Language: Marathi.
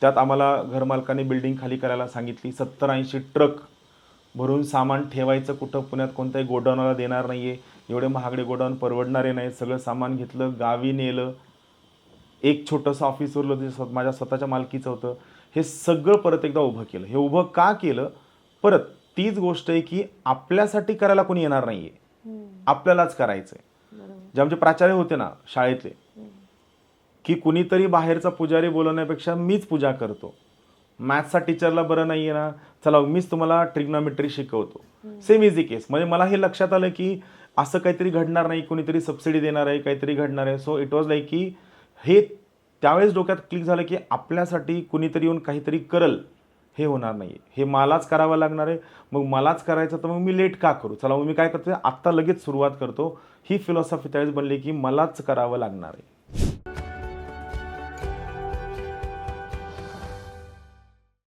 त्यात आम्हाला घरमालकाने बिल्डिंग खाली करायला सांगितली. 70-80 ट्रक भरून सामान ठेवायचं कुठं, पुण्यात कोणत्याही गोडाऊनला देणार नाही आहे, एवढे महागडे गोडाऊन परवडणारे नाही. सगळं सामान घेतलं, गावी नेलं. एक छोटंसं ऑफिस उरलं जे माझ्या स्वतःच्या मालकीचं होतं. हे सगळं परत एकदा उभं केलं. हे उभं का केलं? परत तीच गोष्ट आहे की आपल्यासाठी करायला कोणी येणार नाही आहे, आपल्यालाच करायचं आहे. जे आमचे प्राचार्य होते ना शाळेतले, की कुणीतरी बाहेरचा पुजारी बोलवण्यापेक्षा मीच पूजा करतो. मॅथ्सचा टीचरला बरं नाही आहे ना, चला मीच तुम्हाला ट्रिग्नॉमेट्री शिकवतो. सेम इझी केस. म्हणजे मला हे लक्षात आलं की असं काहीतरी घडणार नाही, कुणीतरी सबसिडी देणार आहे, काहीतरी घडणार आहे. सो इट वॉज लाईक की हे त्यावेळेस डोक्यात क्लिक झालं की आपल्यासाठी कुणीतरी येऊन काहीतरी करल, हे होणार नाही आहे, हे मलाच करावं लागणार आहे. मग मलाच करायचं तर मग मी लेट का करू? चला मग मी काय करतो, आत्ता लगेच सुरुवात करतो. ही फिलॉसॉफी त्यावेळेस बनली की मलाच करावं लागणार आहे.